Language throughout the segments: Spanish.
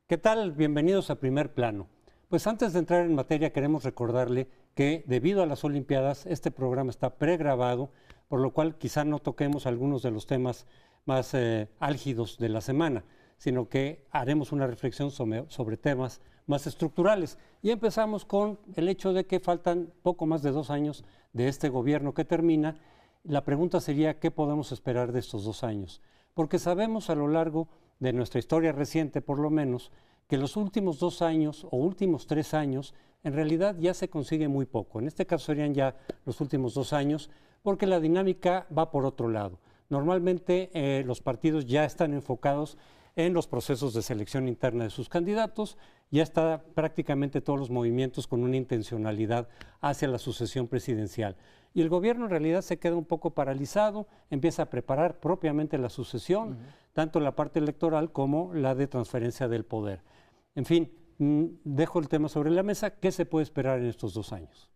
¿Qué tal? Bienvenidos a Primer Plano. Pues antes de entrar en materia queremos recordarle que debido a las Olimpiadas este programa está pregrabado, por lo cual quizá no toquemos algunos de los temas más álgidos de la semana, sino que haremos una reflexión sobre temas más estructurales. Y empezamos con el hecho de que faltan poco más de 2 años de este gobierno que termina. La pregunta sería, ¿qué podemos esperar de estos 2 años? Porque sabemos a lo largo de nuestra historia reciente, por lo menos, que los últimos 2 años o últimos 3 años, en realidad ya se consigue muy poco. En este caso serían ya los últimos 2 años, porque la dinámica va por otro lado. Normalmente los partidos ya están enfocados en los procesos de selección interna de sus candidatos, ya está prácticamente todos los movimientos con una intencionalidad hacia la sucesión presidencial. Y el gobierno en realidad se queda un poco paralizado, empieza a preparar propiamente la sucesión, tanto la parte electoral como la de transferencia del poder. En fin, dejo el tema sobre la mesa. ¿Qué se puede esperar en estos 2 años?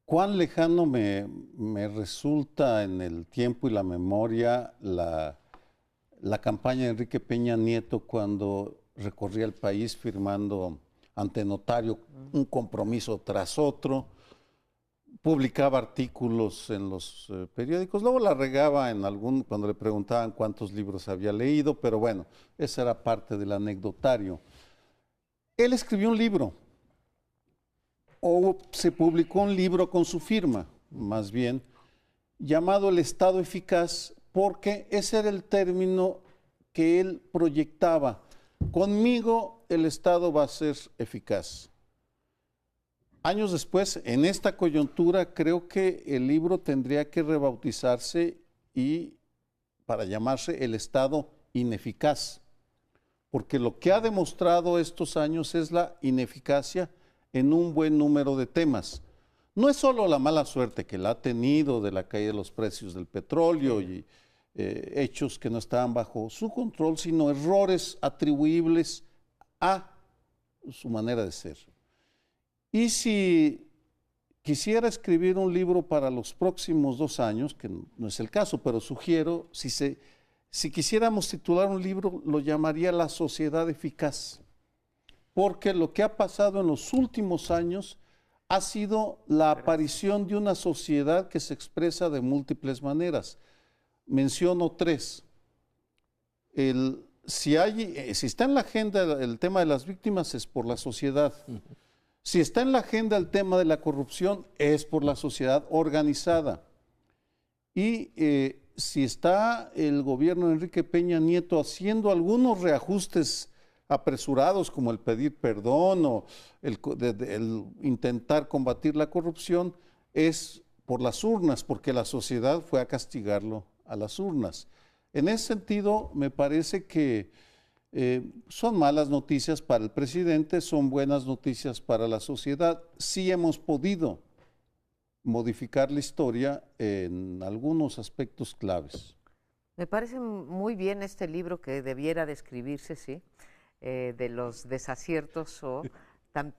¿Cuán lejano me resulta en el tiempo y la memoria la campaña de Enrique Peña Nieto cuando recorría el país firmando ante notario un compromiso tras otro, publicaba artículos en los periódicos, luego la regaba cuando le preguntaban cuántos libros había leído, pero bueno, esa era parte del anecdotario. Él escribió un libro, o se publicó un libro con su firma, más bien, llamado El Estado Eficaz, porque ese era el término que él proyectaba. Conmigo el Estado va a ser eficaz. Años después, en esta coyuntura, creo que el libro tendría que rebautizarse para llamarse El Estado Ineficaz, porque lo que ha demostrado estos años es la ineficacia en un buen número de temas. No es solo la mala suerte que la ha tenido de la caída de los precios del petróleo y hechos que no estaban bajo su control, sino errores atribuibles a su manera de ser. Y si quisiera escribir un libro para los próximos 2 años, que no es el caso, pero sugiero, si quisiéramos titular un libro, lo llamaría La Sociedad Eficaz, porque lo que ha pasado en los últimos años ha sido la aparición de una sociedad que se expresa de múltiples maneras. Menciono 3. Si está en la agenda el tema de las víctimas, es por la sociedad. Si está en la agenda el tema de la corrupción, es por la sociedad organizada. Y si está el gobierno de Enrique Peña Nieto haciendo algunos reajustes apresurados, como el pedir perdón o el intentar combatir la corrupción, es por las urnas, porque la sociedad fue a castigarlo a las urnas. En ese sentido, me parece que son malas noticias para el presidente, son buenas noticias para la sociedad. Sí hemos podido modificar la historia en algunos aspectos claves. Me parece muy bien este libro que debiera de escribirse, sí, de los desaciertos,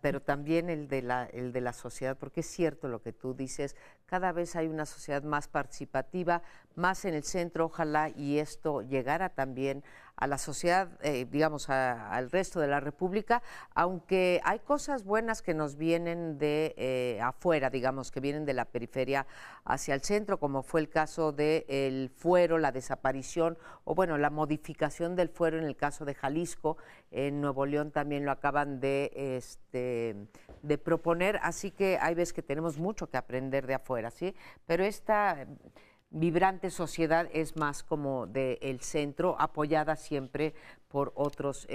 pero también el de la sociedad, porque es cierto lo que tú dices, cada vez hay una sociedad más participativa, más en el centro, ojalá y esto llegara también a la sociedad, digamos, al resto de la República, aunque hay cosas buenas que nos vienen de afuera, digamos, que vienen de la periferia hacia el centro, como fue el caso del fuero, la desaparición, o bueno, la modificación del fuero en el caso de Jalisco. En Nuevo León también lo acaban de proponer, así que hay veces que tenemos mucho que aprender de afuera, ¿sí? Pero esta vibrante sociedad es más como del centro, apoyada siempre por otros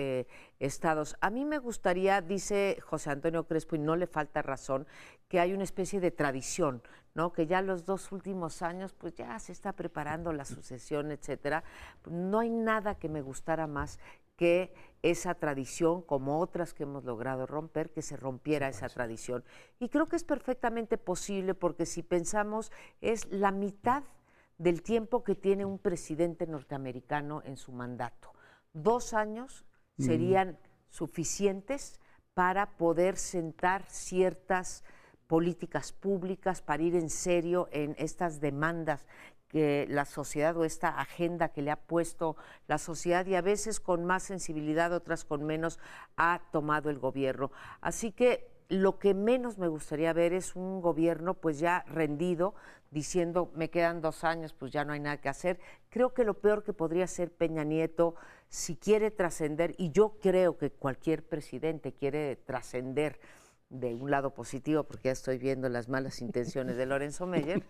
estados. A mí me gustaría, dice José Antonio Crespo, y no le falta razón, que hay una especie de tradición, ¿no? Que ya los 2 últimos años, pues ya se está preparando la sucesión, etcétera. No hay nada que me gustara más que esa tradición, como otras que hemos logrado romper, que se rompiera esa tradición. Y creo que es perfectamente posible, porque si pensamos, es la mitad del tiempo que tiene un presidente norteamericano en su mandato. 2 años serían suficientes para poder sentar ciertas políticas públicas, para ir en serio en estas demandas que la sociedad o esta agenda que le ha puesto la sociedad, y a veces con más sensibilidad, otras con menos, ha tomado el gobierno. Así que lo que menos me gustaría ver es un gobierno pues ya rendido, diciendo me quedan 2 años, pues ya no hay nada que hacer. Creo que lo peor que podría hacer Peña Nieto, si quiere trascender, y yo creo que cualquier presidente quiere trascender de un lado positivo, porque ya estoy viendo las malas intenciones de Lorenzo Meyer,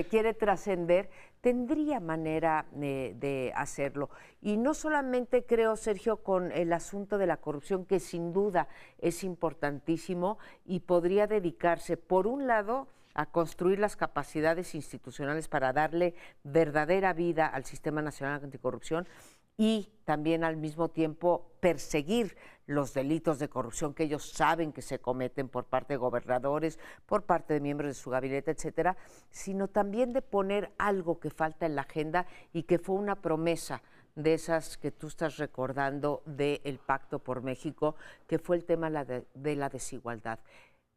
quiere trascender, tendría manera de hacerlo. Y no solamente creo, Sergio, con el asunto de la corrupción, que sin duda es importantísimo y podría dedicarse, por un lado, a construir las capacidades institucionales para darle verdadera vida al Sistema Nacional Anticorrupción, y también al mismo tiempo perseguir los delitos de corrupción que ellos saben que se cometen por parte de gobernadores, por parte de miembros de su gabinete, etcétera, sino también de poner algo que falta en la agenda y que fue una promesa de esas que tú estás recordando del Pacto por México, que fue el tema de la desigualdad.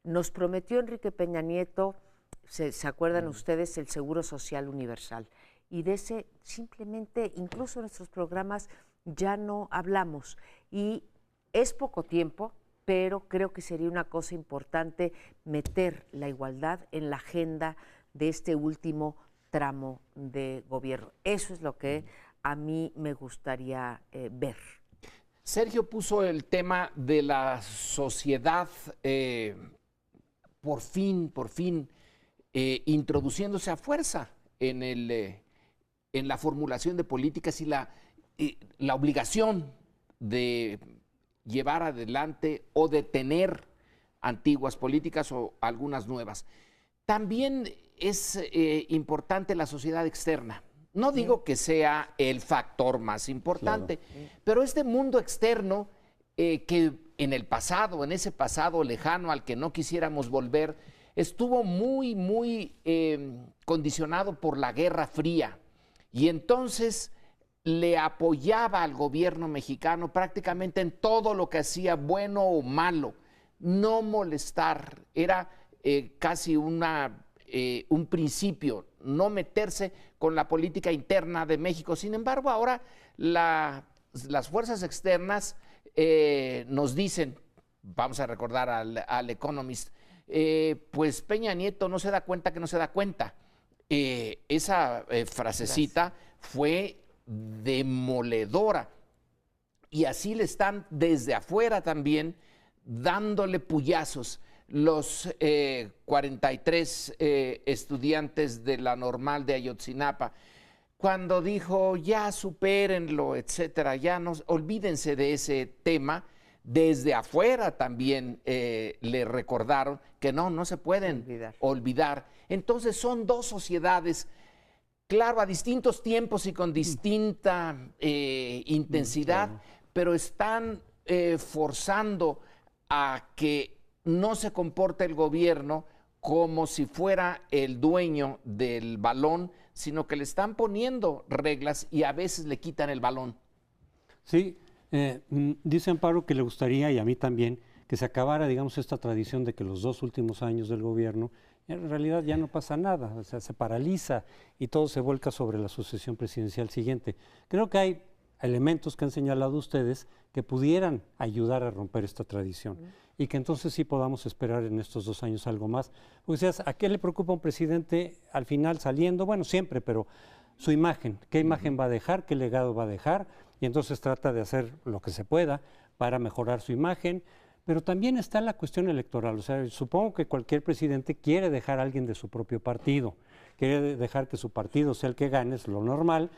Nos prometió Enrique Peña Nieto, ¿se acuerdan ustedes?, el Seguro Social Universal. Y de ese simplemente, incluso en nuestros programas, ya no hablamos. Y es poco tiempo, pero creo que sería una cosa importante meter la igualdad en la agenda de este último tramo de gobierno. Eso es lo que a mí me gustaría ver. Sergio puso el tema de la sociedad por fin introduciéndose a fuerza en la formulación de políticas y la obligación de llevar adelante o de tener antiguas políticas o algunas nuevas. También es importante la sociedad externa. No digo que sea el factor más importante, pero este mundo externo que en el pasado, en ese pasado lejano al que no quisiéramos volver, estuvo muy condicionado por la Guerra Fría. Y entonces le apoyaba al gobierno mexicano prácticamente en todo lo que hacía, bueno o malo. No molestar, era casi un principio, no meterse con la política interna de México. Sin embargo, ahora las fuerzas externas nos dicen, vamos a recordar al Economist, pues Peña Nieto no se da cuenta que no se da cuenta. Esa frasecita fue demoledora, y así le están desde afuera también dándole puyazos. Los 43 estudiantes de la Normal de Ayotzinapa, cuando dijo ya supérenlo, etcétera, ya no, olvídense de ese tema, desde afuera también le recordaron que no se pueden olvidar. Entonces son dos sociedades, claro, a distintos tiempos y con distinta intensidad, pero están forzando a que no se comporte el gobierno como si fuera el dueño del balón, sino que le están poniendo reglas y a veces le quitan el balón. Sí, dice Amparo que le gustaría, y a mí también, que se acabara, digamos, esta tradición de que los 2 últimos años del gobierno, en realidad ya no pasa nada, o sea, se paraliza y todo se vuelca sobre la sucesión presidencial siguiente. Creo que hay elementos que han señalado ustedes que pudieran ayudar a romper esta tradición y que entonces sí podamos esperar en estos 2 años algo más. O sea, ¿a qué le preocupa a un presidente al final saliendo? Bueno, siempre, pero su imagen, ¿qué imagen va a dejar? ¿Qué legado va a dejar? Y entonces trata de hacer lo que se pueda para mejorar su imagen, pero también está la cuestión electoral. O sea, supongo que cualquier presidente quiere dejar a alguien de su propio partido, quiere dejar que su partido sea el que gane, es lo normal,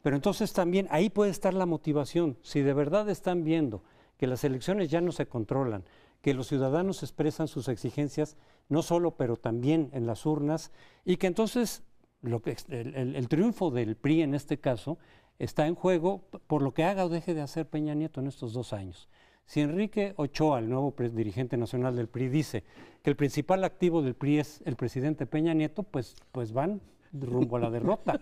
pero entonces también ahí puede estar la motivación. Si de verdad están viendo que las elecciones ya no se controlan, que los ciudadanos expresan sus exigencias, no solo, pero también en las urnas, y que entonces el triunfo del PRI en este caso está en juego por lo que haga o deje de hacer Peña Nieto en estos 2 años. Si Enrique Ochoa, el nuevo dirigente nacional del PRI, dice que el principal activo del PRI es el presidente Peña Nieto, pues van rumbo a la derrota.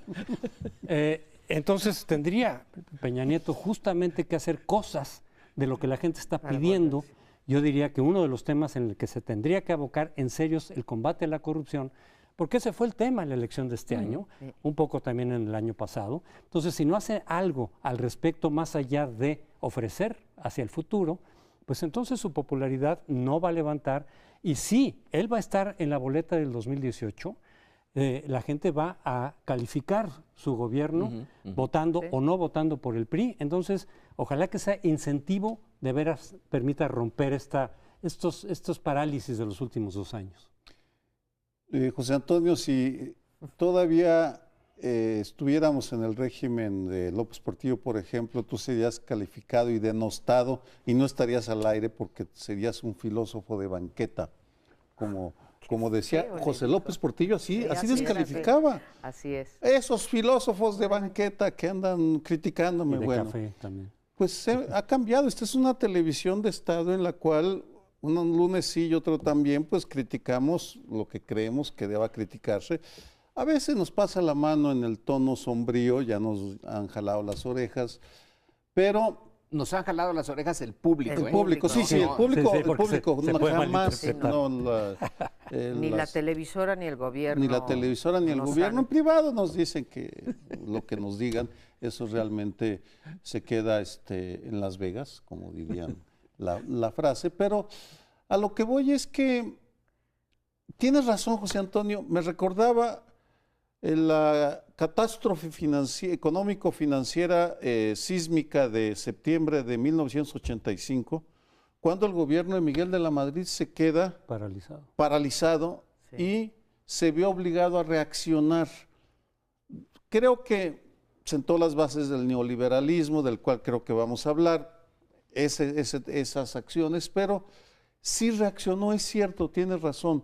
Entonces tendría Peña Nieto justamente que hacer cosas de lo que la gente está pidiendo. Yo diría que uno de los temas en el que se tendría que abocar en serio es el combate a la corrupción, porque ese fue el tema en la elección de este año, un poco también en el año pasado. Entonces, si no hace algo al respecto más allá de ofrecer hacia el futuro, pues entonces su popularidad no va a levantar. Y sí, él va a estar en la boleta del 2018, la gente va a calificar su gobierno votando o no votando por el PRI. Entonces, ojalá que ese incentivo de veras permita romper estos parálisis de los últimos 2 años. José Antonio, si todavía estuviéramos en el régimen de López Portillo, por ejemplo, tú serías calificado y denostado y no estarías al aire porque serías un filósofo de banqueta, como decía José López Portillo, así descalificaba. Así es. Esos filósofos de banqueta que andan criticándome, Y de bueno, café también. pues ha cambiado. Esta es una televisión de Estado en la cual un lunes sí y otro también, pues criticamos lo que creemos que deba criticarse. A veces nos pasa la mano en el tono sombrío, ya nos han jalado las orejas, pero Nos han jalado las orejas el público. el público, sí, el público, Sí, el porque público se no, puede jamás, malinterpretar. Ni la televisora ni el gobierno. ni la televisora ni el nos gobierno. En han- privado nos dicen que lo que nos digan, eso realmente se queda en Las Vegas, como dirían la frase. Pero a lo que voy es que tienes razón, José Antonio. Me recordaba la catástrofe económico-financiera sísmica de septiembre de 1985, cuando el gobierno de Miguel de la Madrid se queda paralizado Sí. y se vio obligado a reaccionar. Creo que sentó las bases del neoliberalismo, del cual creo que vamos a hablar, esas acciones, pero sí reaccionó, es cierto, tienes razón.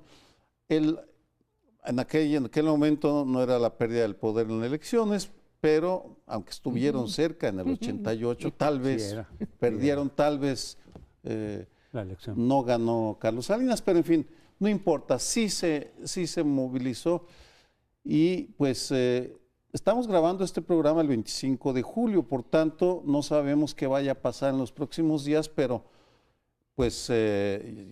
En aquel momento no era la pérdida del poder en las elecciones, pero aunque estuvieron cerca en el 88, tal vez era. perdieron, tal vez La elección. no ganó Carlos Salinas, pero en fin, no importa, sí se movilizó y pues estamos grabando este programa el 25 de julio, por tanto no sabemos qué vaya a pasar en los próximos días, pero pues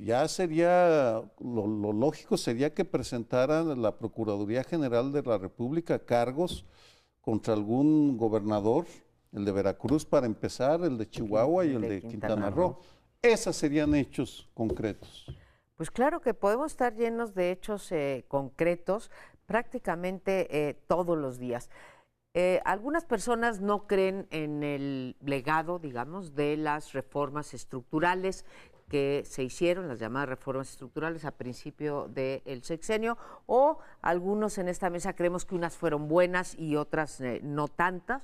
ya sería, lo lógico sería que presentaran la Procuraduría General de la República cargos contra algún gobernador, el de Veracruz para empezar, el de Chihuahua y el de Quintana Roo. Esos serían hechos concretos. Pues claro que podemos estar llenos de hechos concretos prácticamente todos los días. Algunas personas no creen en el legado, digamos, de las reformas estructurales que se hicieron, las llamadas reformas estructurales a principio del sexenio, o algunos en esta mesa creemos que unas fueron buenas y otras no tantas,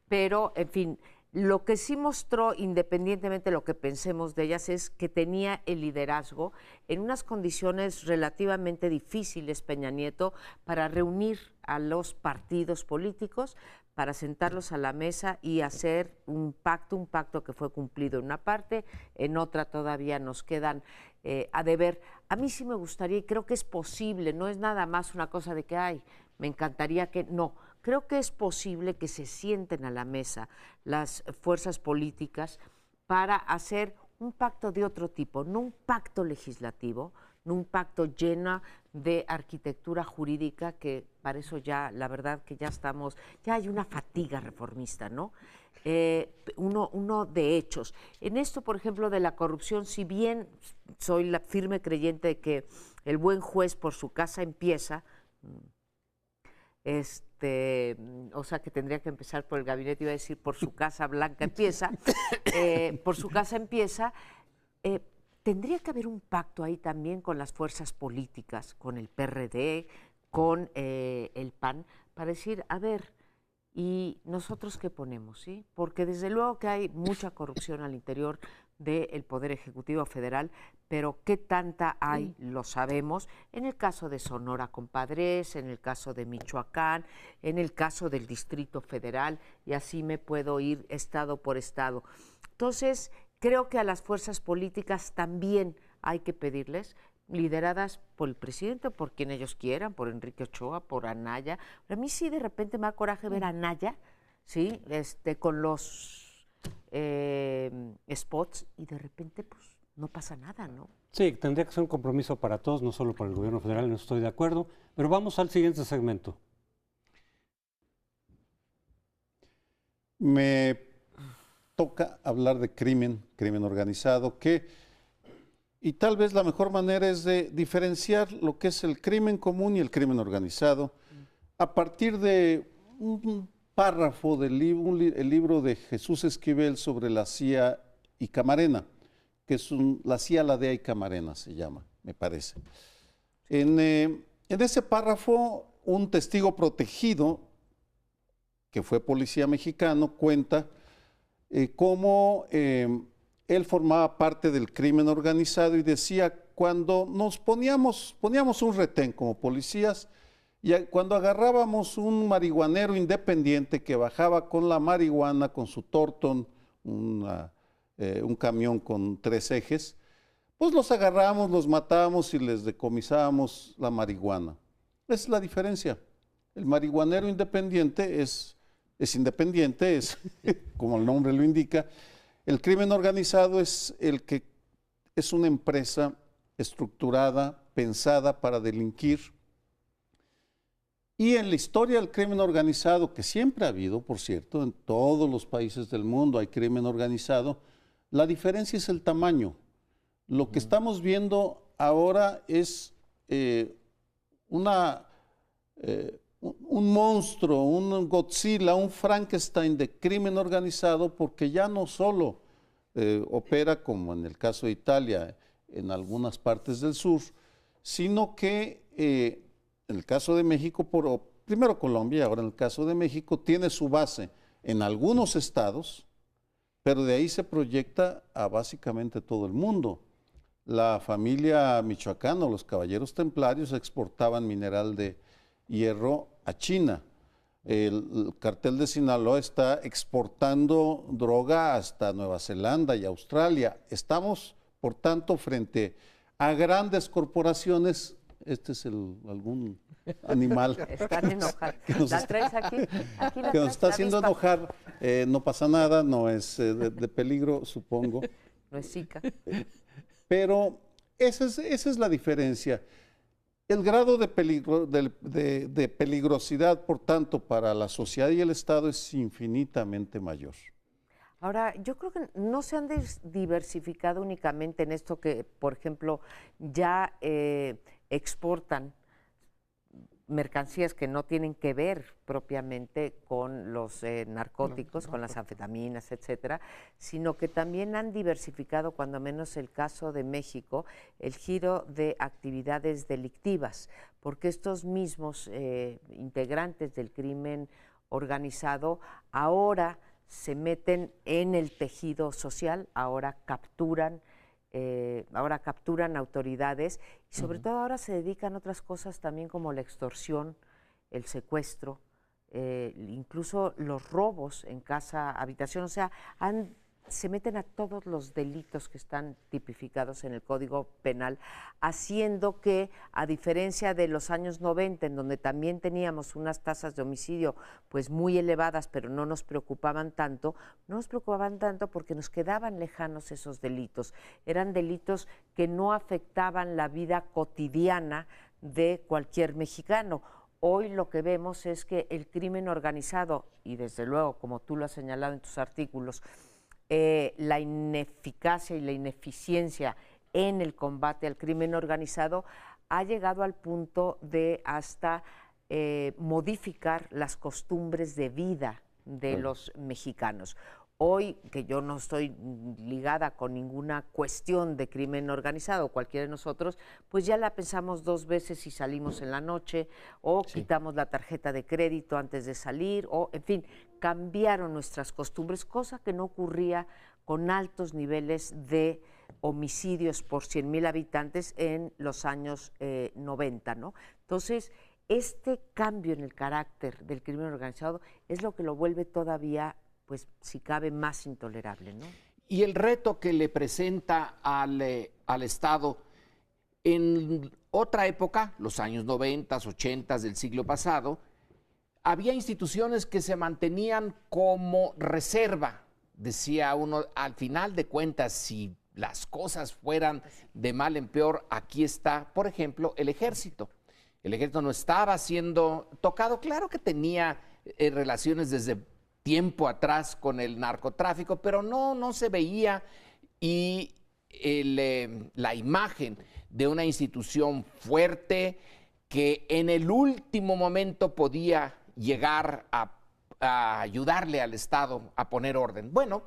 pero en fin, lo que sí mostró, independientemente de lo que pensemos de ellas, es que tenía el liderazgo en unas condiciones relativamente difíciles, Peña Nieto, para reunir a los partidos políticos, para sentarlos a la mesa y hacer un pacto que fue cumplido en una parte, en otra todavía nos quedan a deber. A mí sí me gustaría, y creo que es posible, no es nada más una cosa de que, ay, me encantaría que, no, creo que es posible que se sienten a la mesa las fuerzas políticas para hacer un pacto de otro tipo, no un pacto legislativo, no un pacto lleno de arquitectura jurídica, que para eso ya, la verdad que ya hay una fatiga reformista, ¿no? Uno de hechos. En esto, por ejemplo, de la corrupción, si bien soy la firme creyente de que el buen juez por su casa empieza, o sea que tendría que empezar por el gabinete, iba a decir por su casa blanca empieza, por su casa empieza, tendría que haber un pacto ahí también con las fuerzas políticas, con el PRD, con el PAN, para decir, a ver, ¿y nosotros qué ponemos? ¿Sí? Porque desde luego que hay mucha corrupción al interior del Poder Ejecutivo Federal, pero ¿qué tanta hay? Lo sabemos, en el caso de Sonora Compadres, en el caso de Michoacán, en el caso del Distrito Federal, y así me puedo ir estado por estado. Entonces, creo que a las fuerzas políticas también hay que pedirles, lideradas por el presidente, por quien ellos quieran, por Enrique Ochoa, por Anaya. A mí sí de repente me da coraje ver a Anaya, ¿sí? Con los spots, y de repente pues no pasa nada, ¿no? Sí, tendría que ser un compromiso para todos, no solo para el gobierno federal, no estoy de acuerdo, pero vamos al siguiente segmento. Me toca hablar de crimen organizado, y tal vez la mejor manera es de diferenciar lo que es el crimen común y el crimen organizado a partir de un párrafo del el libro de Jesús Esquivel sobre la CIA y Camarena, que es la CIA, la DEA y Camarena se llama, me parece. En ese párrafo, un testigo protegido, que fue policía mexicano, cuenta cómo él formaba parte del crimen organizado y decía, cuando nos poníamos un retén como policías, y cuando agarrábamos un marihuanero independiente que bajaba con la marihuana, con su Torton, un camión con 3 ejes, pues los agarrábamos, los matábamos y les decomisábamos la marihuana. Esa es la diferencia. El marihuanero independiente es independiente, es como el nombre lo indica. El crimen organizado es es una empresa estructurada, pensada para delinquir. Y en la historia del crimen organizado, que siempre ha habido, por cierto, en todos los países del mundo hay crimen organizado, la diferencia es el tamaño. Lo que estamos viendo ahora es un monstruo, un Godzilla, un Frankenstein de crimen organizado, porque ya no solo opera, como en el caso de Italia, en algunas partes del sur, sino que en el caso de México, primero Colombia, ahora en el caso de México, tiene su base en algunos estados, pero de ahí se proyecta a básicamente todo el mundo. La familia michoacana, los caballeros templarios, exportaban mineral de hierro a China. El cartel de Sinaloa está exportando droga hasta Nueva Zelanda y Australia. Estamos, por tanto, frente a grandes corporaciones. Este es algún animal Están enojados. ¿La traes aquí? Aquí la que nos traes, está la haciendo avispa. enojar. No pasa nada, no es de peligro, supongo. No es Zika. Pero esa es la diferencia. El grado de peligrosidad, por tanto, para la sociedad y el Estado es infinitamente mayor. Ahora, yo creo que no se han diversificado únicamente en esto que, por ejemplo, ya exportan mercancías que no tienen que ver propiamente con los narcóticos, con las anfetaminas, etcétera, sino que también han diversificado, cuando menos el caso de México, el giro de actividades delictivas, porque estos mismos integrantes del crimen organizado ahora se meten en el tejido social, ahora capturan autoridades y sobre todo ahora se dedican a otras cosas también como la extorsión, el secuestro, incluso los robos en casa, habitación, o sea, se meten a todos los delitos que están tipificados en el Código Penal, haciendo que, a diferencia de los años 90, en donde también teníamos unas tasas de homicidio pues muy elevadas, pero no nos preocupaban tanto porque nos quedaban lejanos esos delitos. Eran delitos que no afectaban la vida cotidiana de cualquier mexicano. Hoy lo que vemos es que el crimen organizado, y desde luego, como tú lo has señalado en tus artículos, la ineficacia y la ineficiencia en el combate al crimen organizado ha llegado al punto de hasta modificar las costumbres de vida de los mexicanos. Hoy, que yo no estoy ligada con ninguna cuestión de crimen organizado, cualquiera de nosotros, pues ya la pensamos 2 veces si salimos en la noche, o quitamos la tarjeta de crédito antes de salir, o en fin, cambiaron nuestras costumbres, cosa que no ocurría con altos niveles de homicidios por 100,000 habitantes en los años 90, ¿no? Entonces, este cambio en el carácter del crimen organizado es lo que lo vuelve todavía, pues, si cabe, más intolerable, ¿no? Y el reto que le presenta al Estado en otra época, los años 90, 80 del siglo pasado, había instituciones que se mantenían como reserva. Decía uno, al final de cuentas, si las cosas fueran de mal en peor, aquí está, por ejemplo, el ejército. El ejército no estaba siendo tocado, claro que tenía relaciones desde tiempo atrás con el narcotráfico, pero no se veía, y la imagen de una institución fuerte que en el último momento podía llegar a ayudarle al Estado a poner orden. Bueno,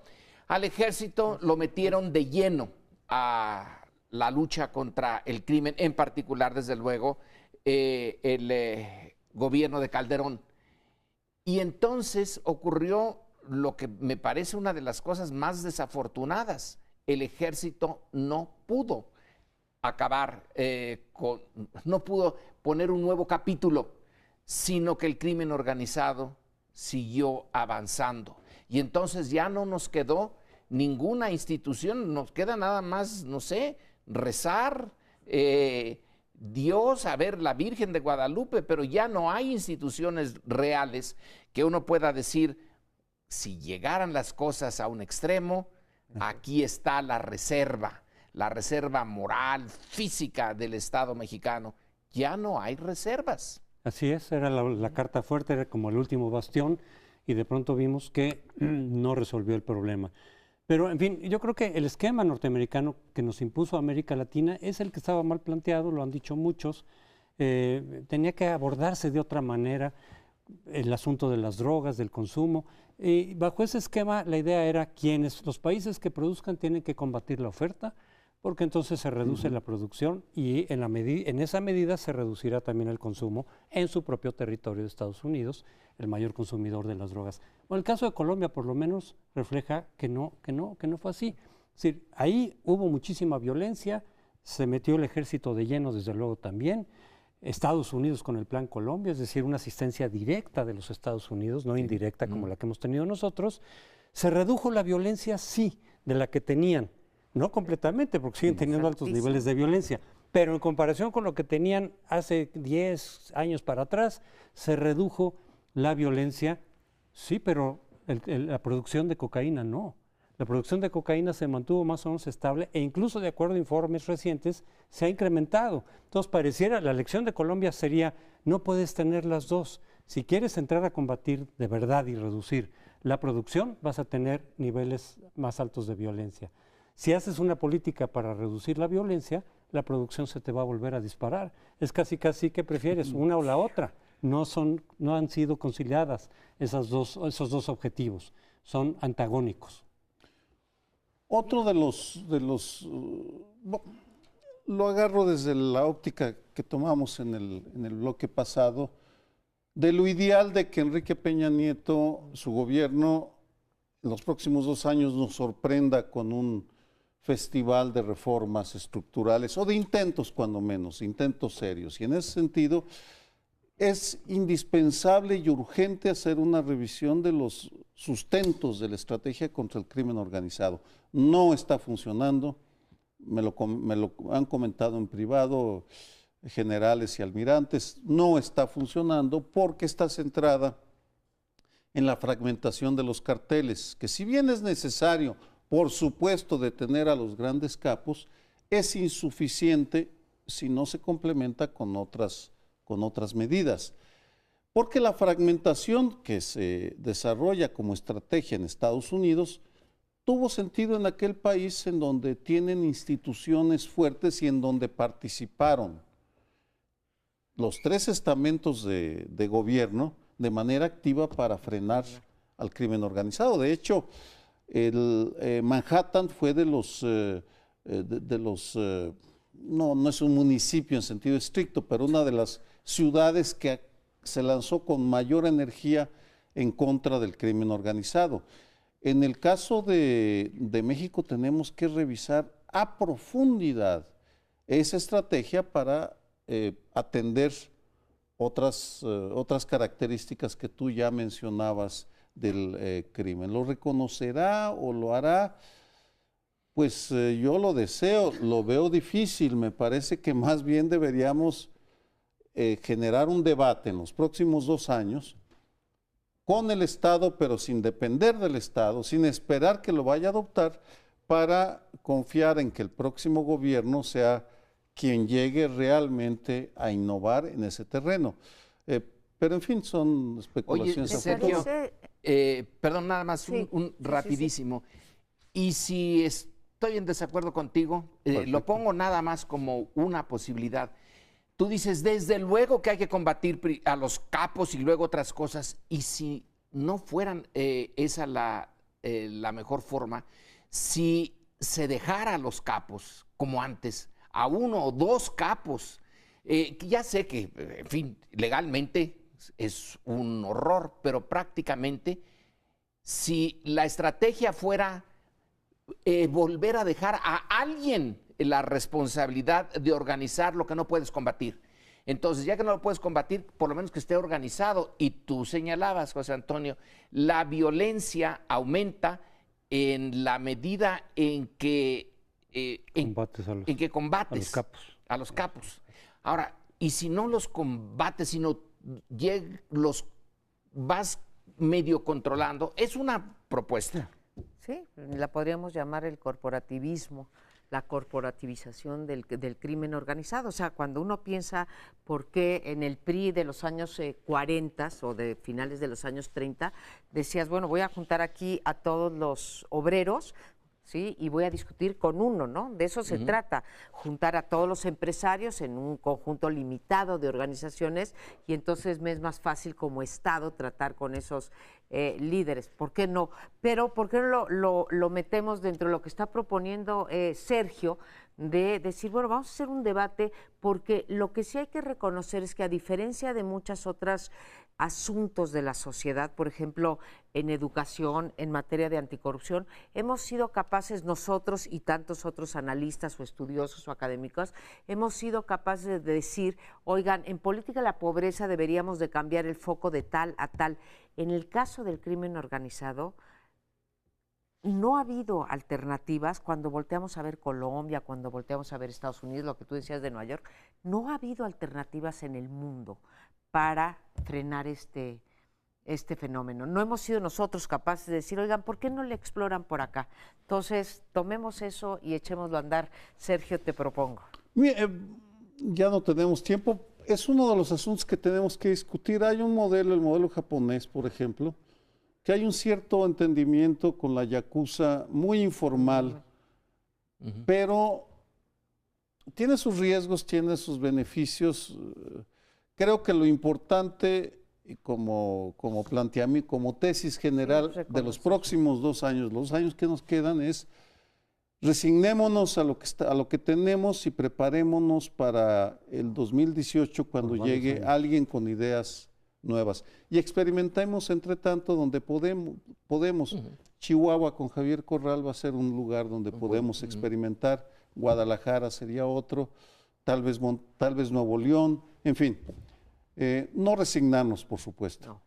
al ejército lo metieron de lleno a la lucha contra el crimen, en particular, desde luego, el gobierno de Calderón. Y entonces ocurrió lo que me parece una de las cosas más desafortunadas. El ejército no pudo acabar no pudo poner un nuevo capítulo, sino que el crimen organizado siguió avanzando. Y entonces ya no nos quedó ninguna institución, nos queda nada más, no sé, rezar, Dios, a ver, la Virgen de Guadalupe, pero ya no hay instituciones reales que uno pueda decir, si llegaran las cosas a un extremo, aquí está la reserva moral, física del Estado mexicano. Ya no hay reservas. Así es, era la carta fuerte, era como el último bastión, y de pronto vimos que no resolvió el problema. Pero, en fin, yo creo que el esquema norteamericano que nos impuso América Latina es el que estaba mal planteado, lo han dicho muchos. Tenía que abordarse de otra manera el asunto de las drogas, del consumo. Y bajo ese esquema, la idea era los países que produzcan tienen que combatir la oferta, porque entonces se reduce la producción y en esa medida se reducirá también el consumo en su propio territorio de Estados Unidos, el mayor consumidor de las drogas. Bueno, el caso de Colombia por lo menos refleja que no fue así. Es decir, ahí hubo muchísima violencia, se metió el ejército de lleno desde luego también, Estados Unidos con el Plan Colombia, es decir, una asistencia directa de los Estados Unidos, no indirecta como la que hemos tenido nosotros. Se redujo la violencia, sí, de la que tenían. No completamente, porque siguen teniendo altos niveles de violencia, pero en comparación con lo que tenían hace 10 años para atrás, se redujo la violencia, sí, pero la producción de cocaína no. La producción de cocaína se mantuvo más o menos estable e incluso de acuerdo a informes recientes se ha incrementado. Entonces pareciera, la lección de Colombia sería, no puedes tener las dos. Si quieres entrar a combatir de verdad y reducir la producción, vas a tener niveles más altos de violencia. Si haces una política para reducir la violencia, la producción se te va a volver a disparar. Es casi que prefieres una o la otra. No han sido conciliadas esos dos objetivos. Son antagónicos. Otro de los lo agarro desde la óptica que tomamos en el bloque pasado, de lo ideal de que Enrique Peña Nieto, su gobierno, en los próximos 2 años nos sorprenda con un festival de reformas estructurales o de intentos, cuando menos, intentos serios. Y en ese sentido es indispensable y urgente hacer una revisión de los sustentos de la estrategia contra el crimen organizado. No está funcionando, me lo han comentado en privado generales y almirantes, no está funcionando porque está centrada en la fragmentación de los carteles, que si bien es necesario, por supuesto, detener a los grandes capos, es insuficiente si no se complementa con otras medidas. Porque la fragmentación que se desarrolla como estrategia en Estados Unidos tuvo sentido en aquel país en donde tienen instituciones fuertes y en donde participaron los 3 estamentos de gobierno de manera activa para frenar al crimen organizado. De hecho, Manhattan fue no es un municipio en sentido estricto, pero una de las ciudades que se lanzó con mayor energía en contra del crimen organizado. En el caso de México tenemos que revisar a profundidad esa estrategia para atender otras características que tú ya mencionabas del crimen. ¿Lo reconocerá o lo hará? Pues yo lo deseo, lo veo difícil. Me parece que más bien deberíamos generar un debate en los próximos 2 años con el Estado, pero sin depender del Estado, sin esperar que lo vaya a adoptar, para confiar en que el próximo gobierno sea quien llegue realmente a innovar en ese terreno. Pero en fin, son especulaciones. Oye, a Sergio, futuro. perdón, nada más Sí, un sí, rapidísimo. Y si estoy en desacuerdo contigo, lo pongo nada más como una posibilidad. Tú dices, desde luego que hay que combatir a los capos y luego otras cosas, y si no fueran esa la mejor forma, si se dejara a los capos, como antes, a 1 o 2 capos, que ya sé que, en fin, legalmente es un horror, pero prácticamente, si la estrategia fuera volver a dejar a alguien la responsabilidad de organizar lo que no puedes combatir. Entonces, ya que no lo puedes combatir, por lo menos que esté organizado. Y tú señalabas, José Antonio, la violencia aumenta en la medida en que combates a los capos. Ahora, y si no los combates, sino los vas medio controlando, es una propuesta. Sí, la podríamos llamar el corporativismo, la corporativización del crimen organizado. O sea, cuando uno piensa por qué en el PRI de los años 40 o de finales de los años 30, decías, bueno, voy a juntar aquí a todos los obreros, ¿sí? Y voy a discutir con uno, ¿no? De eso se trata, juntar a todos los empresarios en un conjunto limitado de organizaciones, y entonces me es más fácil como Estado tratar con esos líderes. ¿Por qué no? Pero ¿por qué no lo metemos dentro de lo que está proponiendo Sergio, de decir, bueno, vamos a hacer un debate, porque lo que sí hay que reconocer es que, a diferencia de muchas otras asuntos de la sociedad, por ejemplo, en educación, en materia de anticorrupción, hemos sido capaces nosotros y tantos otros analistas o estudiosos o académicos, hemos sido capaces de decir, oigan, en política de la pobreza deberíamos de cambiar el foco de tal a tal. En el caso del crimen organizado, no ha habido alternativas. Cuando volteamos a ver Colombia, cuando volteamos a ver Estados Unidos, lo que tú decías de Nueva York, no ha habido alternativas en el mundo para frenar este fenómeno. No hemos sido nosotros capaces de decir, oigan, ¿por qué no le exploran por acá? Entonces, tomemos eso y echémoslo a andar. Sergio, te propongo. Mire, ya no tenemos tiempo. Es uno de los asuntos que tenemos que discutir. Hay un modelo, el modelo japonés, por ejemplo, que hay un cierto entendimiento con la yakuza muy informal, pero tiene sus riesgos, tiene sus beneficios. Creo que lo importante, y como planteamiento, como tesis general de los próximos 2 años, los años que nos quedan, es resignémonos a lo que tenemos y preparémonos para el 2018, cuando llegue alguien con ideas nuevas. Y experimentemos entre tanto donde podemos. Chihuahua con Javier Corral va a ser un lugar donde podemos experimentar. Guadalajara sería otro, tal vez Nuevo León, en fin. No resignarnos, por supuesto. No.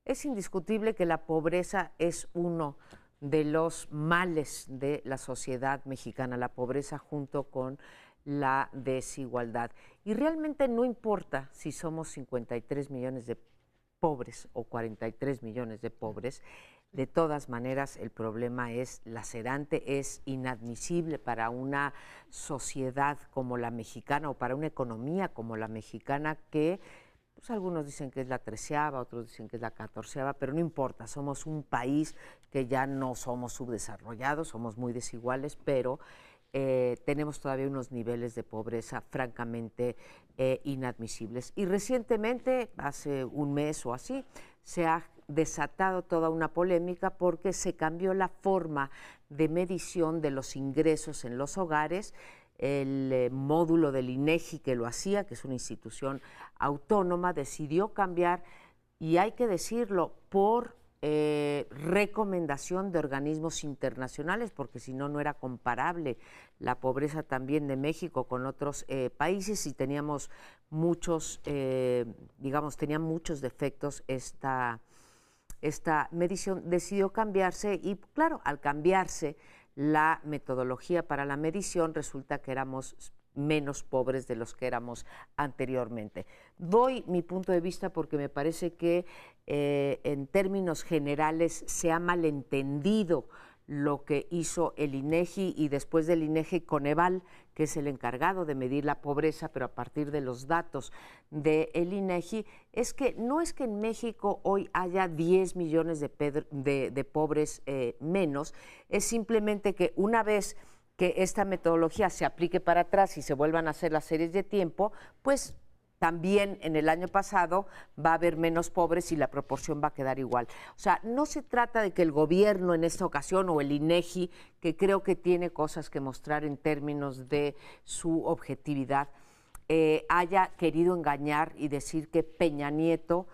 Es indiscutible que la pobreza es uno de los males de la sociedad mexicana, la pobreza junto con la desigualdad. Y realmente no importa si somos 53 millones de pobres o 43 millones de pobres, de todas maneras el problema es lacerante, es inadmisible para una sociedad como la mexicana o para una economía como la mexicana, que pues algunos dicen que es la 13ª, otros dicen que es la 14ª, pero no importa, somos un país que ya no somos subdesarrollados, somos muy desiguales, pero tenemos todavía unos niveles de pobreza francamente inadmisibles. Y recientemente, hace un mes o así, se ha desatado toda una polémica porque se cambió la forma de medición de los ingresos en los hogares. El módulo del INEGI, que lo hacía, que es una institución autónoma, decidió cambiar, y hay que decirlo, por recomendación de organismos internacionales, porque si no, no era comparable la pobreza también de México con otros países, y teníamos muchos, tenía muchos defectos esta medición. Decidió cambiarse y, claro, al cambiarse la metodología para la medición, resulta que éramos menos pobres de los que éramos anteriormente. Doy mi punto de vista porque me parece que en términos generales se ha malentendido lo que hizo el INEGI y después del INEGI Coneval, que es el encargado de medir la pobreza, pero a partir de los datos del INEGI, es que no es que en México hoy haya 10 millones de pobres menos, es simplemente que una vez que esta metodología se aplique para atrás y se vuelvan a hacer las series de tiempo, pues también en el año pasado va a haber menos pobres y la proporción va a quedar igual. O sea, no se trata de que el gobierno en esta ocasión o el INEGI, que creo que tiene cosas que mostrar en términos de su objetividad, haya querido engañar y decir que Peña Nieto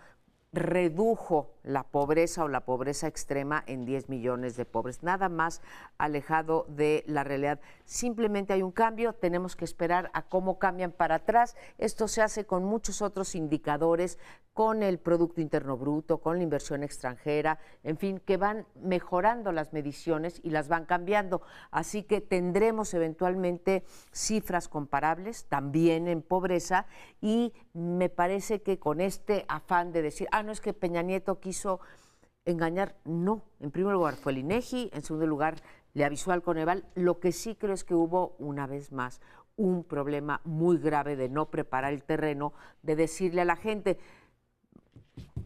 redujo la pobreza o la pobreza extrema en 10 millones de pobres. Nada más alejado de la realidad. Simplemente hay un cambio, tenemos que esperar a cómo cambian para atrás. Esto se hace con muchos otros indicadores, con el Producto Interno Bruto, con la inversión extranjera, en fin, que van mejorando las mediciones y las van cambiando. Así que tendremos eventualmente cifras comparables también en pobreza y me parece que con este afán de decir, no es que Peña Nieto quiso engañar, no. En primer lugar fue el INEGI, en segundo lugar le avisó al Coneval. Lo que sí creo es que hubo, una vez más, un problema muy grave de no preparar el terreno, de decirle a la gente,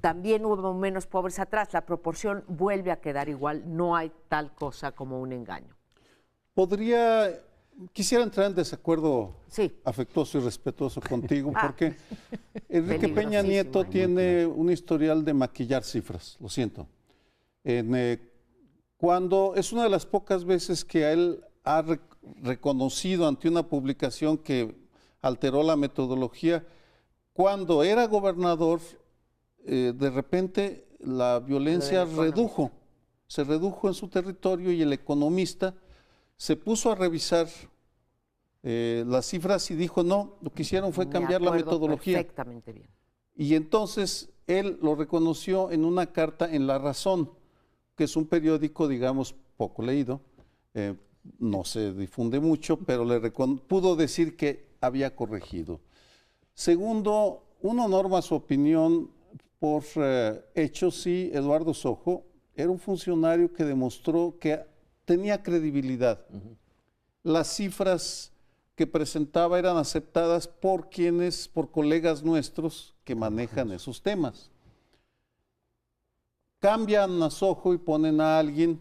también hubo menos pobres atrás, la proporción vuelve a quedar igual, no hay tal cosa como un engaño. Quisiera entrar en desacuerdo sí. afectuoso y respetuoso contigo, porque Enrique Peña Nieto tiene un historial de maquillar cifras, lo siento. Cuando es una de las pocas veces que él ha reconocido ante una publicación que alteró la metodología, cuando era gobernador, de repente la violencia se redujo en su territorio y el economista se puso a revisar las cifras y dijo, no, lo que hicieron fue cambiar la metodología. Perfectamente bien. Y entonces él lo reconoció en una carta en La Razón, que es un periódico, digamos, poco leído, no se difunde mucho, pero pudo decir que había corregido. Segundo, uno norma su opinión por hechos, sí, Eduardo Sojo era un funcionario que demostró que tenía credibilidad. Las cifras que presentaba eran aceptadas por colegas nuestros que manejan esos temas. Cambian a Sojo y ponen a alguien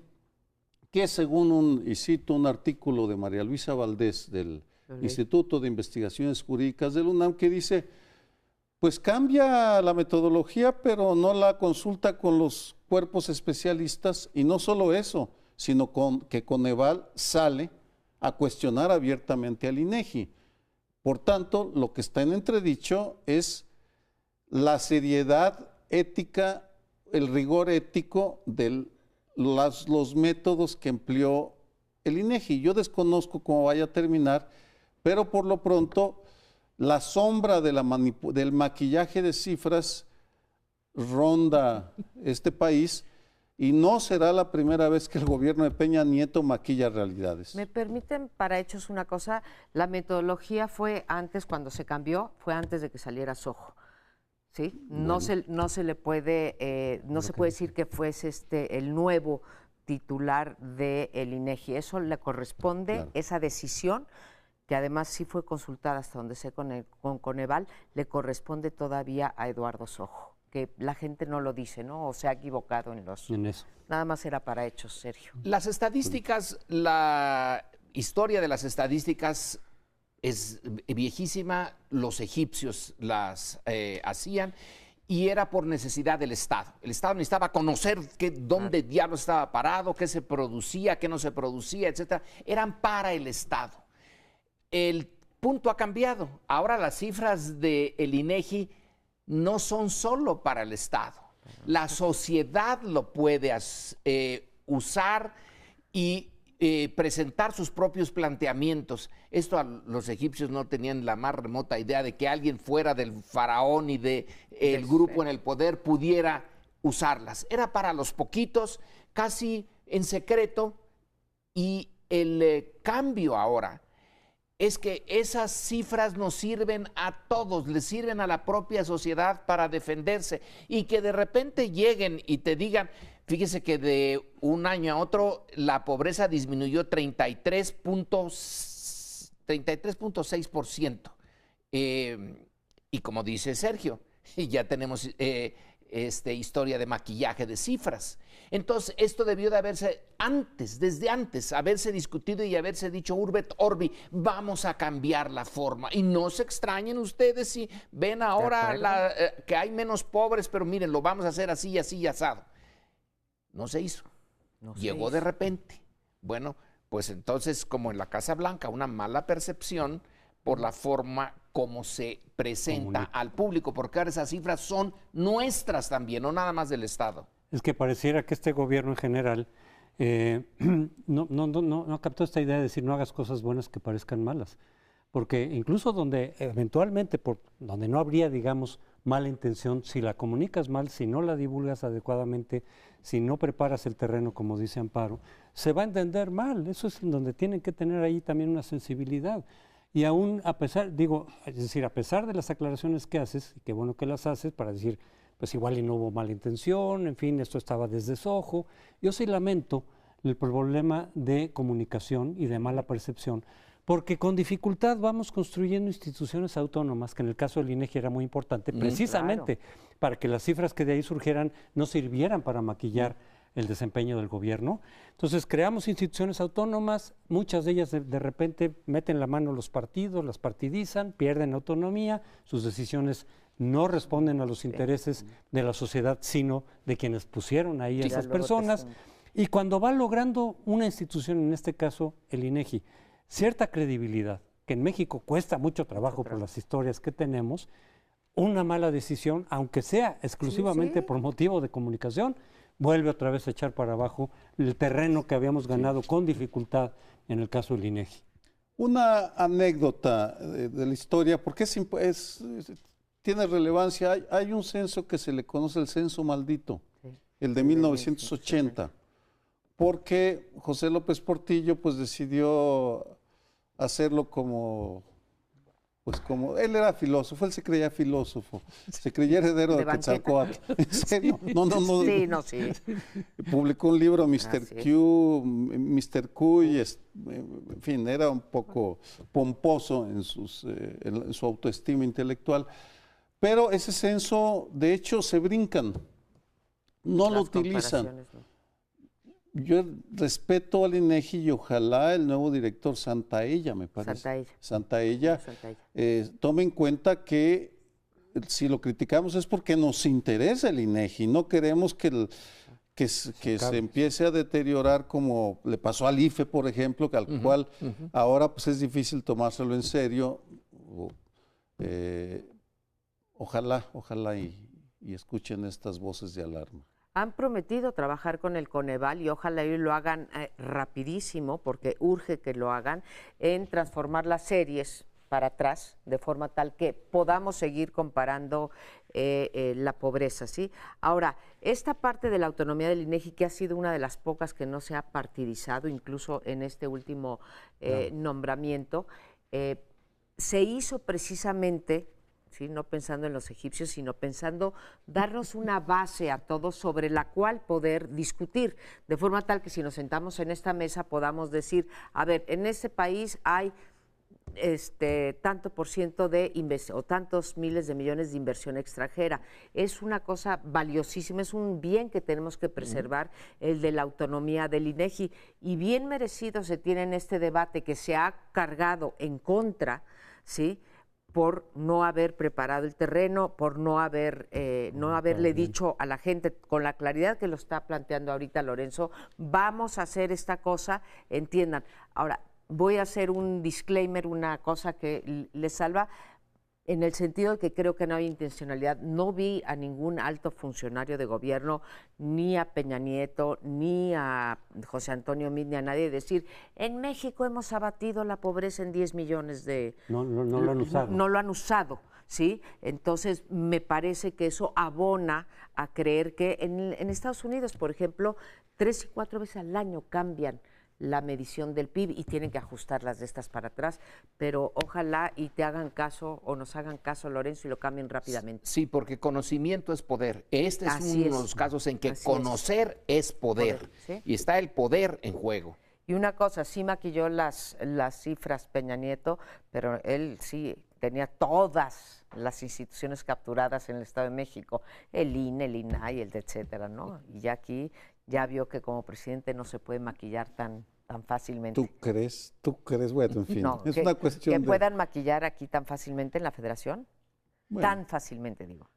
que según y cito un artículo de María Luisa Valdés del Instituto de Investigaciones Jurídicas del UNAM, que dice, pues cambia la metodología, pero no la consulta con los cuerpos especialistas, y no solo eso, sino que Coneval sale a cuestionar abiertamente al INEGI. Por tanto, lo que está en entredicho es la seriedad ética, el rigor ético de los métodos que empleó el INEGI. Yo desconozco cómo vaya a terminar, pero por lo pronto la sombra del maquillaje de cifras ronda este país. Y no será la primera vez que el gobierno de Peña Nieto maquilla realidades. ¿Me permiten para hechos una cosa? La metodología fue antes, cuando se cambió, fue antes de que saliera Sojo. ¿Sí? Bueno. No se le puede, no se puede decir que fuese el nuevo titular del INEGI. Eso le corresponde, claro. Esa decisión, que además sí fue consultada hasta donde sé con Coneval, le corresponde todavía a Eduardo Sojo. Que la gente no lo dice, ¿no? O se ha equivocado en eso. Nada más era para hechos, Sergio. Las estadísticas, la historia de las estadísticas es viejísima. Los egipcios las hacían y era por necesidad del Estado. El Estado necesitaba conocer dónde diablos estaba parado, qué se producía, qué no se producía, etcétera. Eran para el Estado. El punto ha cambiado. Ahora las cifras del INEGI no son solo para el Estado. La sociedad lo puede usar y presentar sus propios planteamientos. Esto los egipcios no tenían la más remota idea de que alguien fuera del faraón y del grupo en el poder pudiera usarlas. Era para los poquitos, casi en secreto, y el cambio ahora es que esas cifras nos sirven a todos, les sirven a la propia sociedad para defenderse, y que de repente lleguen y te digan, fíjese que de un año a otro la pobreza disminuyó 33.6%. Y como dice Sergio, ya tenemos historia de maquillaje de cifras. Entonces, esto debió de haberse desde antes, haberse discutido y haberse dicho Urbet Orbi, vamos a cambiar la forma. Y no se extrañen ustedes si ven ahora que hay menos pobres, pero miren, lo vamos a hacer así, así y asado. No se hizo. Llegó de repente. Bueno, pues entonces, como en la Casa Blanca, una mala percepción por la forma como se presenta al público, porque ahora esas cifras son nuestras también, no nada más del Estado. Es que pareciera que este gobierno en general no captó esta idea de decir no hagas cosas buenas que parezcan malas, porque incluso donde eventualmente, donde no habría, digamos, mala intención, si la comunicas mal, si no la divulgas adecuadamente, si no preparas el terreno, como dice Amparo, se va a entender mal. Eso es en donde tienen que tener ahí también una sensibilidad. Y aún a pesar de las aclaraciones que haces, y qué bueno que las haces para decir, pues igual y no hubo mala intención, en fin, esto estaba desde desojo, yo sí lamento el problema de comunicación y de mala percepción, porque con dificultad vamos construyendo instituciones autónomas, que en el caso del INEGI era muy importante, precisamente para que las cifras que de ahí surgieran no sirvieran para maquillar el desempeño del gobierno. Entonces creamos instituciones autónomas, muchas de ellas de repente meten la mano los partidos, las partidizan, pierden autonomía, sus decisiones no responden a los intereses de la sociedad, sino de quienes pusieron ahí a esas personas. Y cuando va logrando una institución, en este caso el INEGI, cierta credibilidad, que en México cuesta mucho trabajo por las historias que tenemos, una mala decisión, aunque sea exclusivamente por motivo de comunicación, vuelve otra vez a echar para abajo el terreno que habíamos ganado con dificultad en el caso del INEGI. Una anécdota de la historia, porque tiene relevancia. Hay un censo que se le conoce el censo maldito, el de 1980, porque José López Portillo pues decidió hacerlo como él era filósofo, él se creía filósofo, se creía heredero de Quetzalcóatl. ¿En serio? No. Sí. Publicó un libro, Mr. Q, Mr. Q, y en fin, era un poco pomposo en su autoestima intelectual. Pero ese censo, de hecho, se brincan, no lo utilizan. Yo respeto al INEGI y ojalá el nuevo director, Santaella, me parece. Santaella. Tome en cuenta que si lo criticamos es porque nos interesa el INEGI, no queremos que se empiece a deteriorar como le pasó al IFE, por ejemplo, al cual ahora pues es difícil tomárselo en serio. Ojalá y escuchen estas voces de alarma. Han prometido trabajar con el Coneval y ojalá ellos lo hagan rapidísimo, porque urge que lo hagan, en transformar las series para atrás, de forma tal que podamos seguir comparando la pobreza, ¿sí? Ahora, esta parte de la autonomía del INEGI, que ha sido una de las pocas que no se ha partidizado, incluso en este último nombramiento, se hizo precisamente, ¿sí?, no pensando en los egipcios, sino pensando darnos una base a todos sobre la cual poder discutir, de forma tal que si nos sentamos en esta mesa podamos decir, a ver, en este país hay tanto por ciento de o tantos miles de millones de inversión extranjera. Es una cosa valiosísima, es un bien que tenemos que preservar, el de la autonomía del INEGI, y bien merecido se tiene en este debate que se ha cargado en contra, ¿sí?, por no haber preparado el terreno, por no haberle dicho a la gente con la claridad que lo está planteando ahorita Lorenzo, vamos a hacer esta cosa, entiendan. Ahora, voy a hacer un disclaimer, una cosa que les salva, en el sentido de que creo que no hay intencionalidad. No vi a ningún alto funcionario de gobierno, ni a Peña Nieto, ni a José Antonio Meade, ni a nadie decir, en México hemos abatido la pobreza en 10 millones de... No lo han usado. No lo han usado, ¿sí? Entonces, me parece que eso abona a creer que en Estados Unidos, por ejemplo, 3 y 4 veces al año cambian la medición del PIB y tienen que ajustar las de estas para atrás, pero ojalá y te hagan caso o nos hagan caso, Lorenzo, y lo cambien rápidamente. Sí, porque conocimiento es poder. Este es Así uno de es. los casos en que Así conocer es poder, ¿sí? y está el poder en juego. Y una cosa, sí maquilló las cifras Peña Nieto, pero él sí tenía todas las instituciones capturadas en el Estado de México, el INE, el INAI, el etcétera, ¿no? Y ya aquí ya vio que como presidente no se puede maquillar tan fácilmente. ¿Tú crees? Bueno, en fin, No, es que, una cuestión que de... puedan maquillar aquí tan fácilmente en la Federación, Bueno, tan fácilmente, digo.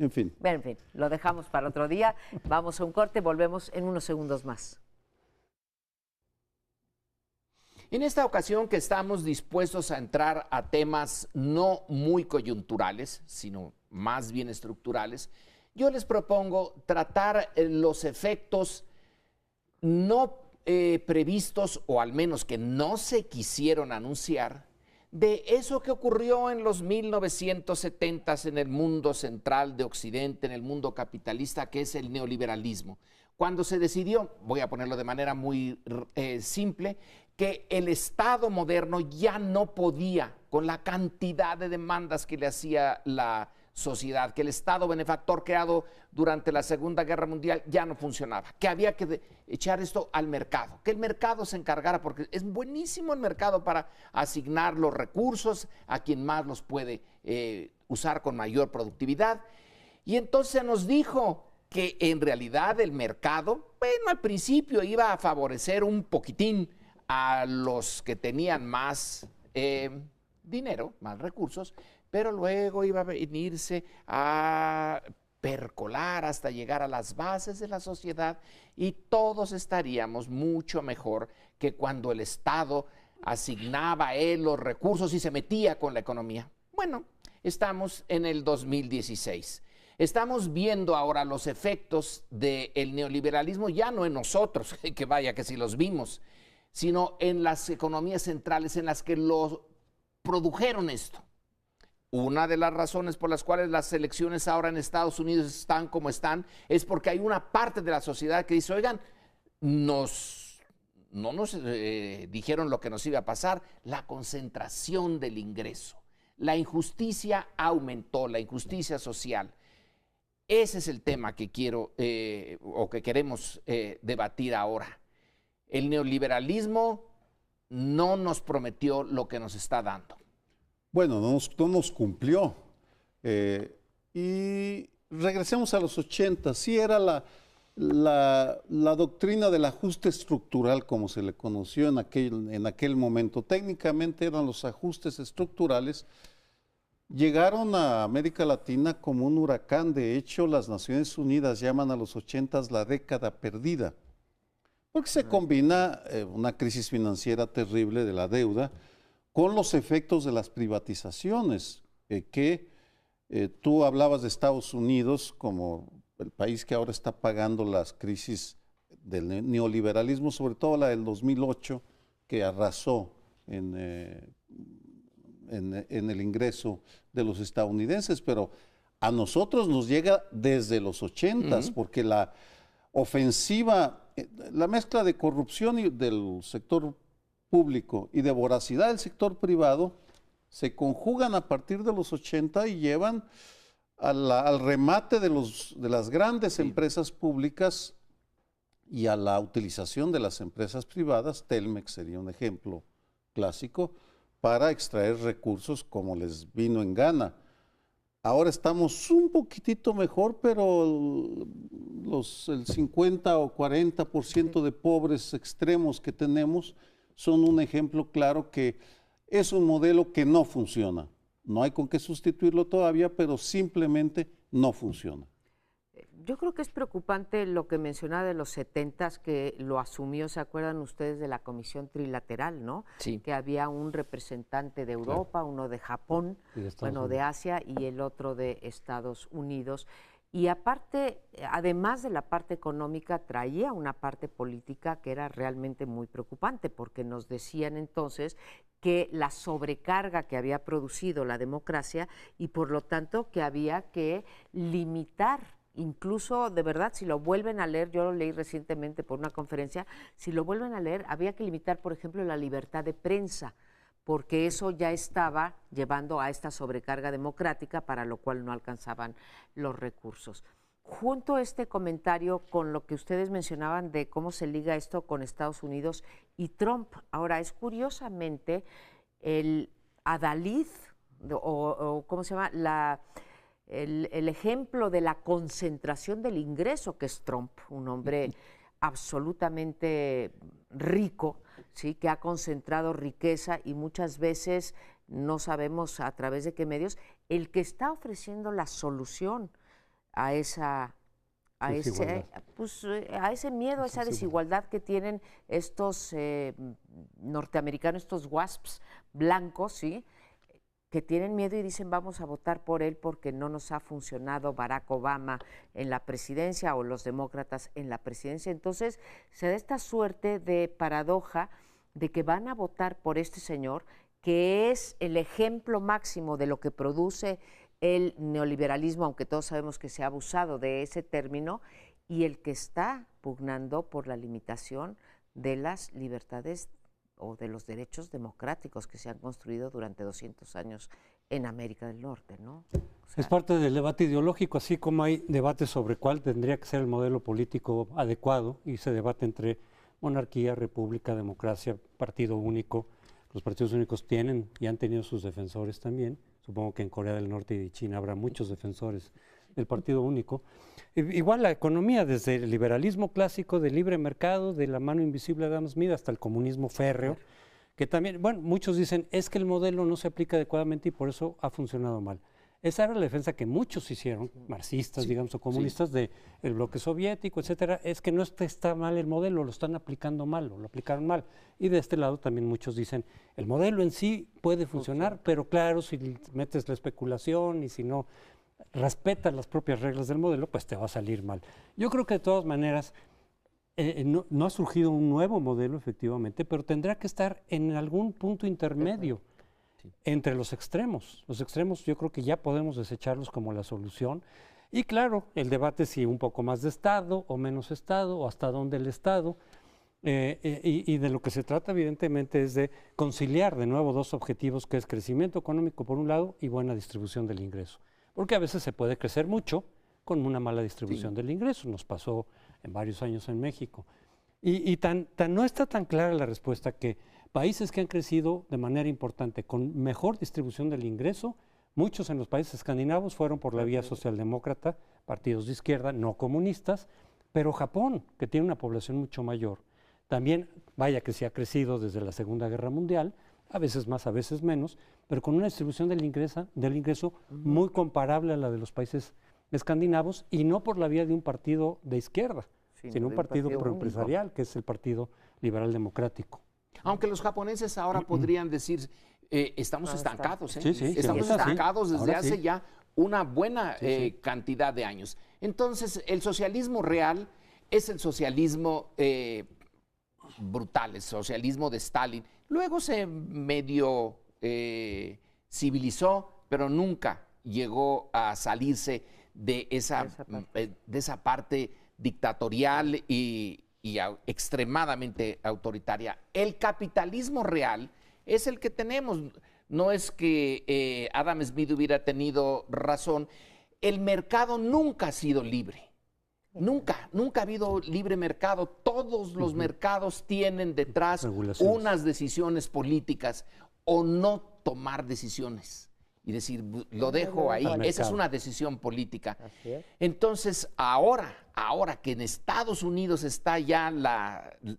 en fin. Bueno, en fin, lo dejamos para otro día. Vamos a un corte, volvemos en unos segundos más. En esta ocasión que estamos dispuestos a entrar a temas no muy coyunturales, sino más bien estructurales, yo les propongo tratar los efectos no previstos, o al menos que no se quisieron anunciar, de eso que ocurrió en los 1970s en el mundo central de Occidente, en el mundo capitalista, que es el neoliberalismo. Cuando se decidió, voy a ponerlo de manera muy simple, que el Estado moderno ya no podía, con la cantidad de demandas que le hacía la sociedad, que el Estado benefactor creado durante la Segunda Guerra Mundial ya no funcionaba, que había que echar esto al mercado, que el mercado se encargara, porque es buenísimo el mercado para asignar los recursos a quien más los puede usar con mayor productividad. Y entonces se nos dijo que en realidad el mercado, bueno, al principio iba a favorecer un poquitín a los que tenían más dinero, más recursos, pero luego iba a venirse a percolar hasta llegar a las bases de la sociedad y todos estaríamos mucho mejor que cuando el Estado asignaba a él los recursos y se metía con la economía. Bueno, estamos en el 2016. Estamos viendo ahora los efectos del neoliberalismo, ya no en nosotros, que vaya que si los vimos, sino en las economías centrales en las que lo produjeron esto. Una de las razones por las cuales las elecciones ahora en Estados Unidos están como están es porque hay una parte de la sociedad que dice, oigan, no nos dijeron lo que nos iba a pasar, la concentración del ingreso. La injusticia aumentó, la injusticia social. Ese es el tema que quiero o que queremos debatir ahora. El neoliberalismo no nos prometió lo que nos está dando. Bueno, no nos cumplió. Y regresemos a los 80. Sí era la doctrina del ajuste estructural, como se le conoció en aquel momento. Técnicamente eran los ajustes estructurales. Llegaron a América Latina como un huracán. De hecho, las Naciones Unidas llaman a los 80s la década perdida, porque se combina una crisis financiera terrible de la deuda con los efectos de las privatizaciones, tú hablabas de Estados Unidos como el país que ahora está pagando las crisis del neoliberalismo, sobre todo la del 2008, que arrasó en el ingreso de los estadounidenses, pero a nosotros nos llega desde los 80s, porque la ofensiva, la mezcla de corrupción del sector público y de voracidad del sector privado se conjugan a partir de los 80 y llevan al remate de las grandes empresas públicas y a la utilización de las empresas privadas. Telmex sería un ejemplo clásico para extraer recursos como les vino en gana. Ahora estamos un poquitito mejor, pero el 50 o 40% de pobres extremos que tenemos son un ejemplo claro que es un modelo que no funciona. No hay con qué sustituirlo todavía, pero simplemente no funciona. Yo creo que es preocupante lo que mencionaba de los 70s, que lo asumió, ¿se acuerdan ustedes de la Comisión Trilateral, no? Sí. Que había un representante de Europa, uno de Japón, bueno, de Asia y el otro de Estados Unidos. Y aparte, además de la parte económica, traía una parte política que era realmente muy preocupante, porque nos decían entonces que la sobrecarga que había producido la democracia y por lo tanto que había que limitar incluso, de verdad, si lo vuelven a leer, yo lo leí recientemente por una conferencia, si lo vuelven a leer, había que limitar, por ejemplo, la libertad de prensa, porque eso ya estaba llevando a esta sobrecarga democrática, para lo cual no alcanzaban los recursos. Junto a este comentario con lo que ustedes mencionaban de cómo se liga esto con Estados Unidos y Trump. Ahora, es curiosamente el adalid, o ¿cómo se llama? El ejemplo de la concentración del ingreso que es Trump, un hombre absolutamente rico, ¿sí? Que ha concentrado riqueza y muchas veces no sabemos a través de qué medios, el que está ofreciendo la solución a ese miedo, a esa desigualdad que tienen estos norteamericanos, estos WASPs blancos, ¿sí? Que tienen miedo y dicen vamos a votar por él porque no nos ha funcionado Barack Obama en la presidencia o los demócratas en la presidencia. Entonces se da esta suerte de paradoja de que van a votar por este señor, que es el ejemplo máximo de lo que produce el neoliberalismo, aunque todos sabemos que se ha abusado de ese término, y el que está pugnando por la limitación de las libertades o de los derechos democráticos que se han construido durante 200 años en América del Norte, ¿no? O sea, es parte del debate ideológico, así como hay debate sobre cuál tendría que ser el modelo político adecuado, y se debate entre monarquía, república, democracia, partido único. Los partidos únicos tienen y han tenido sus defensores también. Supongo que en Corea del Norte y China habrá muchos defensores del partido único. Igual la economía, desde el liberalismo clásico de libre mercado, de la mano invisible de Adam Smith, hasta el comunismo férreo, que también, bueno, muchos dicen, es que el modelo no se aplica adecuadamente y por eso ha funcionado mal. Esa era la defensa que muchos hicieron, marxistas, digamos, o comunistas del bloque soviético, etcétera, es que no está mal el modelo, lo están aplicando mal, o lo aplicaron mal. Y de este lado también muchos dicen, el modelo en sí puede funcionar, pero claro, si metes la especulación y si no respetas las propias reglas del modelo, pues te va a salir mal. Yo creo que de todas maneras no ha surgido un nuevo modelo, efectivamente, pero tendrá que estar en algún punto intermedio entre los extremos. Los extremos yo creo que ya podemos desecharlos como la solución. Y claro, el debate si un poco más de Estado o menos Estado, o hasta dónde el Estado. Y de lo que se trata evidentemente es de conciliar de nuevo dos objetivos, que es crecimiento económico por un lado y buena distribución del ingreso. Porque a veces se puede crecer mucho con una mala distribución del ingreso. Nos pasó en varios años en México. Y no está tan clara la respuesta que países que han crecido de manera importante con mejor distribución del ingreso, muchos en los países escandinavos fueron por la vía socialdemócrata, partidos de izquierda, no comunistas, pero Japón, que tiene una población mucho mayor, también, vaya que se ha crecido desde la Segunda Guerra Mundial, a veces más, a veces menos, pero con una distribución del ingreso muy comparable a la de los países escandinavos, y no por la vía de un partido de izquierda, sino un partido proempresarial, que es el Partido Liberal Democrático. Aunque los japoneses ahora podrían decir, estamos estancados, Sí, sí, estamos estancados desde ahora hace sí. ya una buena cantidad de años. Entonces, el socialismo real es el socialismo brutal, el socialismo de Stalin. Luego se medio civilizó, pero nunca llegó a salirse de esa parte dictatorial y extremadamente autoritaria. El capitalismo real es el que tenemos. No es que Adam Smith hubiera tenido razón. El mercado nunca ha sido libre. Nunca ha habido libre mercado. Todos los mercados tienen detrás unas decisiones políticas o no tomar decisiones. Y decir, lo dejo ahí, esa es una decisión política. Entonces, ahora que en Estados Unidos está ya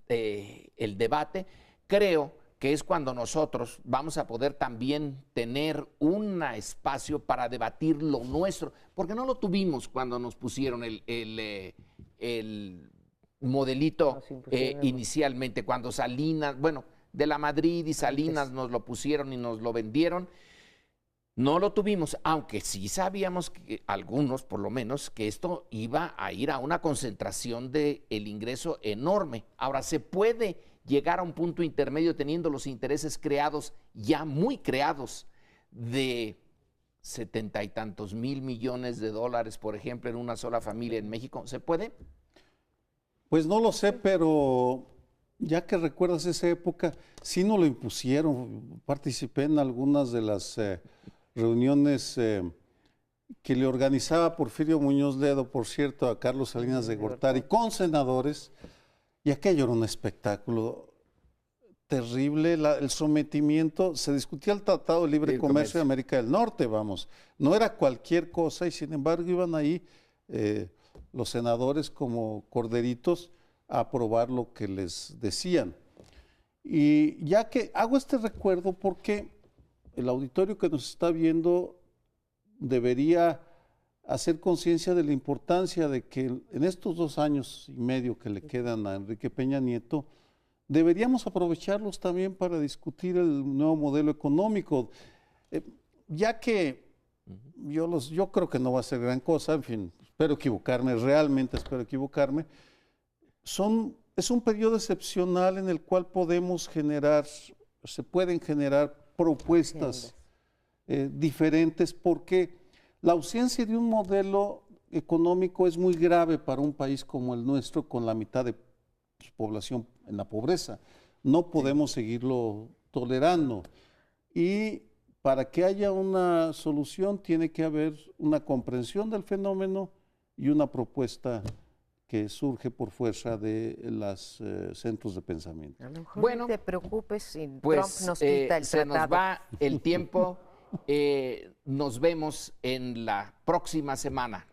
el debate, creo que es cuando nosotros vamos a poder también tener un espacio para debatir lo nuestro, porque no lo tuvimos cuando nos pusieron el modelito inicialmente, cuando Salinas, bueno, de la Madrid y Salinas nos lo pusieron y nos lo vendieron. No lo tuvimos, aunque sí sabíamos, que, algunos por lo menos, que esto iba a ir a una concentración del ingreso enorme. Ahora, se puede llegar a un punto intermedio teniendo los intereses creados, ya muy creados, de 70 y tantos mil millones de dólares, por ejemplo, en una sola familia en México? ¿Se puede? Pues no lo sé, pero ya que recuerdas esa época, sí nos lo impusieron. Participé en algunas de las reuniones que le organizaba Porfirio Muñoz Ledo, por cierto, a Carlos Salinas de Gortari, con senadores, y aquello era un espectáculo terrible, el sometimiento. Se discutía el Tratado de Libre Comercio de América del Norte, vamos, no era cualquier cosa, y sin embargo iban ahí los senadores como corderitos a aprobar lo que les decían. Y ya que hago este recuerdo porque el auditorio que nos está viendo debería hacer conciencia de la importancia de que en estos 2 años y medio que le quedan a Enrique Peña Nieto, deberíamos aprovecharlos también para discutir el nuevo modelo económico, ya que yo creo que no va a ser gran cosa, en fin, espero equivocarme, realmente espero equivocarme. Es un periodo excepcional en el cual se pueden generar propuestas diferentes, porque la ausencia de un modelo económico es muy grave para un país como el nuestro, con la mitad de su población en la pobreza. No podemos seguirlo tolerando. Y para que haya una solución tiene que haber una comprensión del fenómeno y una propuesta que surge por fuerza de los centros de pensamiento. A lo mejor Bueno, no te preocupes, si Pues Trump nos quita el se nos tratado. va el tiempo. Nos vemos en la próxima semana.